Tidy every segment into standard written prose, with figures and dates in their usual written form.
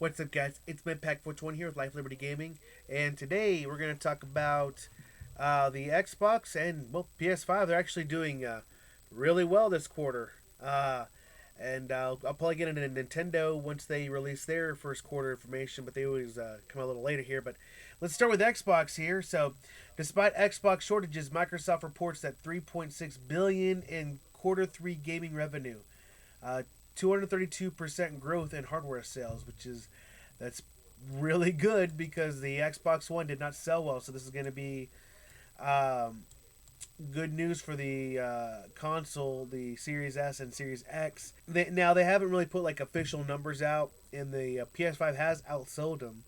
What's up, guys? It's MedPack420 here with Life Liberty Gaming, and today we're going to talk about the Xbox and PS5. They're actually doing really well this quarter, and I'll probably get into Nintendo once they release their first quarter information, but they always come out a little later here. But let's start with Xbox here. So, despite Xbox shortages, Microsoft reports that 3.6 billion in quarter three gaming revenue. Uh, 232% growth in hardware sales, that's really good because the Xbox One did not sell well. So this is going to be um, good news for the console, the Series S and Series X. Now they haven't really put like official numbers out, and the PS5 has outsold them.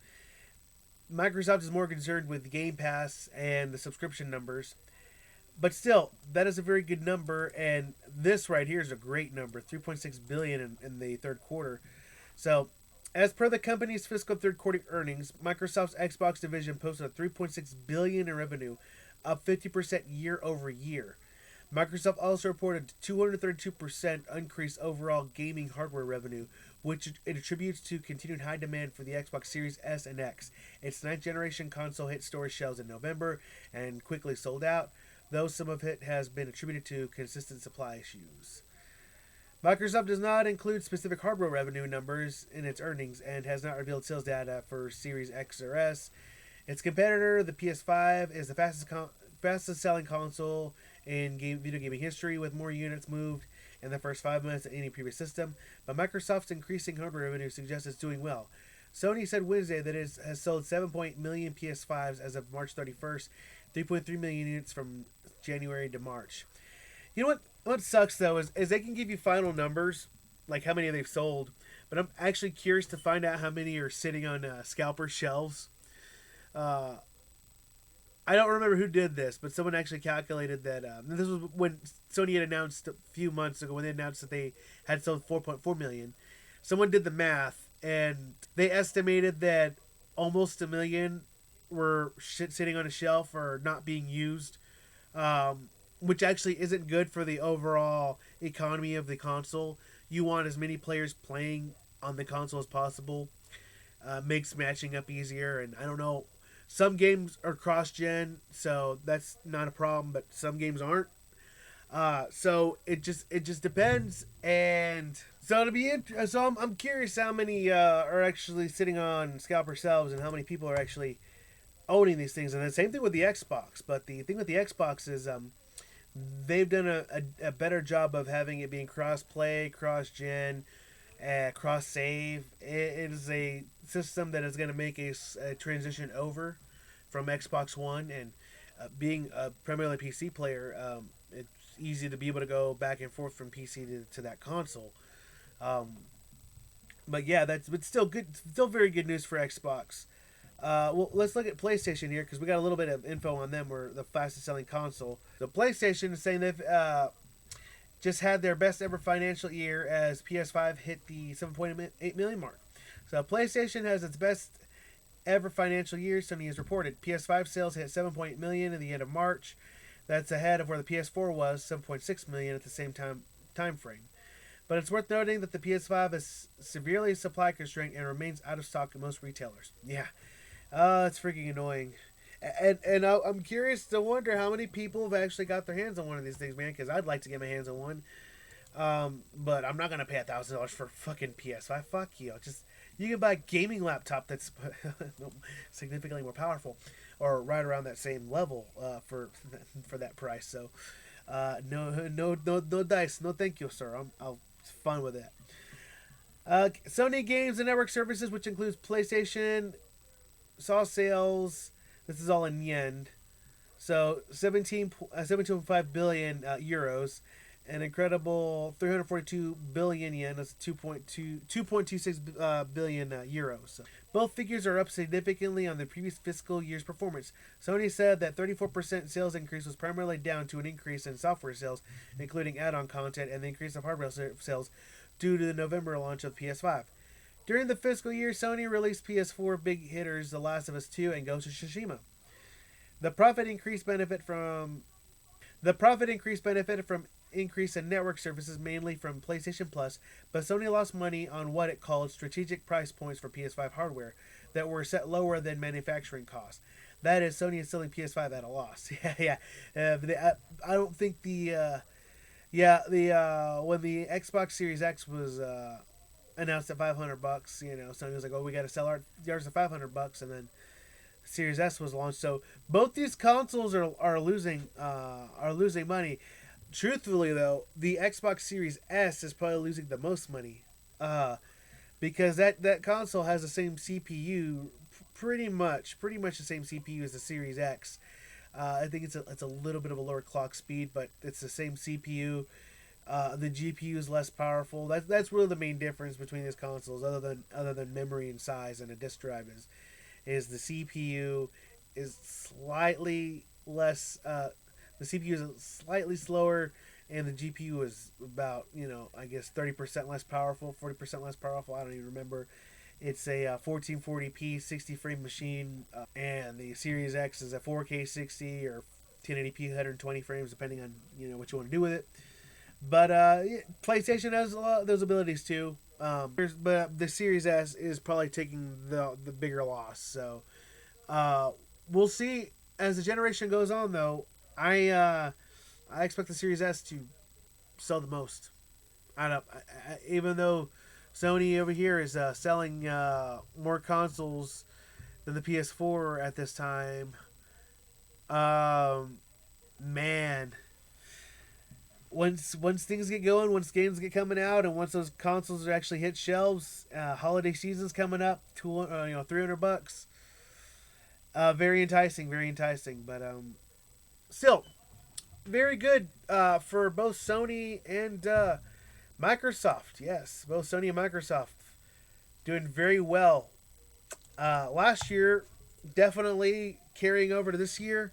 Microsoft is more concerned with Game Pass and the subscription numbers. But still, that is a very good number, and this right here is a great number, 3.6 billion in the third quarter. So, as per the company's fiscal third quarter earnings, Microsoft's Xbox division posted a 3.6 billion in revenue, up 50% year over year. Microsoft also reported 232% increase overall gaming hardware revenue, which it attributes to continued high demand for the Xbox Series S and X. Its ninth generation console hit store shelves in November and quickly sold out, though some of it has been attributed to consistent supply issues. Microsoft does not include specific hardware revenue numbers in its earnings and has not revealed sales data for Series X or S. Its competitor, the PS5, is the fastest selling console in video gaming history, with more units moved in the first 5 months than any previous system. But Microsoft's increasing hardware revenue suggests it's doing well. Sony said Wednesday that it has sold 7 million PS5s as of March 31st, 3.3 million units from January to March. You know what sucks though is they can give you final numbers, like how many they've sold, but I'm actually curious to find out how many are sitting on scalper shelves. Uh, I don't remember who did this, but someone actually calculated that this was when Sony had announced a few months ago when they announced that they had sold 4.4 million. Someone did the math and they estimated that almost a million were sitting on a shelf or not being used, which actually isn't good for the overall economy of the console. You want as many players playing on the console as possible. Makes matching up easier, and I don't know. Some games are cross-gen, so that's not a problem, but some games aren't. So it just depends, and so I'm curious how many are actually sitting on scalper shelves and how many people are actually owning these things. And the same thing with the Xbox. But the thing with the Xbox is they've done a better job of having it being cross-play, cross-gen, cross-save. It is a system that is going to make a transition over from Xbox One, and being a primarily PC player, it's easy to be able to go back and forth from PC to that console. Um, but yeah, but still good, still very good news for Xbox. Well, let's look at PlayStation here because we got a little bit of info on them. We're the fastest selling console. So PlayStation is saying they've just had their best ever financial year as PS5 hit the 7.8 million mark. So PlayStation has its best ever financial year. Sony has reported PS5 sales hit 7.8 million at the end of March. That's ahead of where the PS4 was, 7.6 million at the same time frame. But it's worth noting that the PS5 is severely supply constrained and remains out of stock at most retailers. Yeah, it's freaking annoying. And I'm curious to wonder how many people have actually got their hands on one of these things, man, because I'd like to get my hands on one. But I'm not going to pay $1,000 for fucking PS5. Fuck you. You can buy a gaming laptop that's significantly more powerful, or right around that same level for that price. So, no dice, no thank you, sir. I'll fun with that. Sony Games and Network Services, which includes PlayStation, saw sales. This is all in yen. So 17.5 billion euros, an incredible 342 billion yen. That's 2.26 billion euros. So both figures are up significantly on the previous fiscal year's performance. Sony said that 34% sales increase was primarily down to an increase in software sales, including add-on content, and the increase of hardware sales due to the November launch of PS5. During the fiscal year, Sony released PS4 big hitters The Last of Us 2 and Ghost of Tsushima. The profit increase The profit increase benefited from increase in network services, mainly from PlayStation Plus, but Sony lost money on what it called strategic price points for PS5 hardware that were set lower than manufacturing costs. That is, Sony is selling PS5 at a loss. Yeah, yeah. I don't think when the Xbox Series X was announced at $500, Sony was like, "Oh, we got to sell ours at $500," and then Series S was launched. So both these consoles are losing money. Truthfully, though, the Xbox Series S is probably losing the most money, because that console has the same CPU, pretty much the same CPU as the Series X. I think it's a little bit of a lower clock speed, but it's the same CPU. The GPU is less powerful. That's really the main difference between these consoles, other than memory and size and a disk drive is the CPU is slightly less. The CPU is slightly slower, and the GPU is about I guess 30% less powerful, 40% less powerful. I don't even remember. It's a 1440p 60 frame machine, and the Series X is a 4K 60 or 1080p 120 frames, depending on what you want to do with it. But PlayStation has a lot of those abilities too. But the Series S is probably taking the bigger loss. So we'll see as the generation goes on. Though I expect the Series S to sell the most. I don't. Even though Sony over here is selling more consoles than the PS4 at this time. Man, once things get going, once games get coming out, and once those consoles actually hit shelves, holiday season's coming up. $300. Very enticing, very enticing. But still, very good for both Sony and Microsoft. Yes, both Sony and Microsoft doing very well. Last year, definitely carrying over to this year.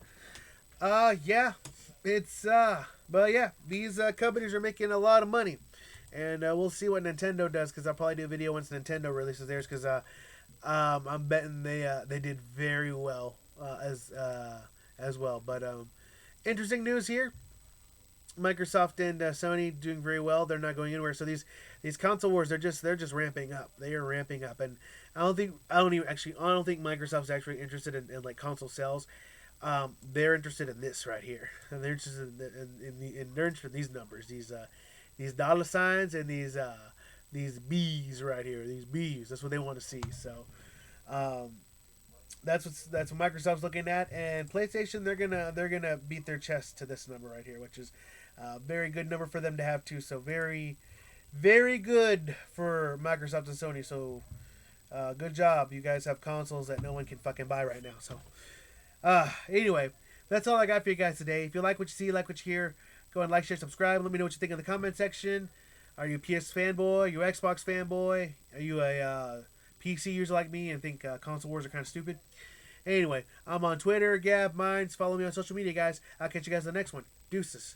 Yeah, it's but yeah, these companies are making a lot of money, and we'll see what Nintendo does, because I'll probably do a video once Nintendo releases theirs, because I'm betting they did very well as well. But interesting news here. Microsoft and Sony doing very well. They're not going anywhere. So these console wars, they're just ramping up. They are ramping up, and I don't think Microsoft's actually interested in like console sales. They're interested in this right here, and they're interested they're interested in these numbers, these dollar signs, and these B's right here, these B's. That's what they want to see. So that's what Microsoft's looking at, and PlayStation, they're gonna beat their chest to this number right here, which is a very good number for them to have too. So very, very good for Microsoft and Sony. So good job, you guys have consoles that no one can fucking buy right now. So anyway, that's all I got for you guys today. If you like what you see, like what you hear, go and like, share, subscribe. Let me know what you think in the comment section. Are you a PS fanboy? Are you an Xbox fanboy? Are you a PC user like me and think console wars are kind of stupid? Anyway, I'm on Twitter, Gab, Minds. Follow me on social media, guys. I'll catch you guys in the next one. Deuces.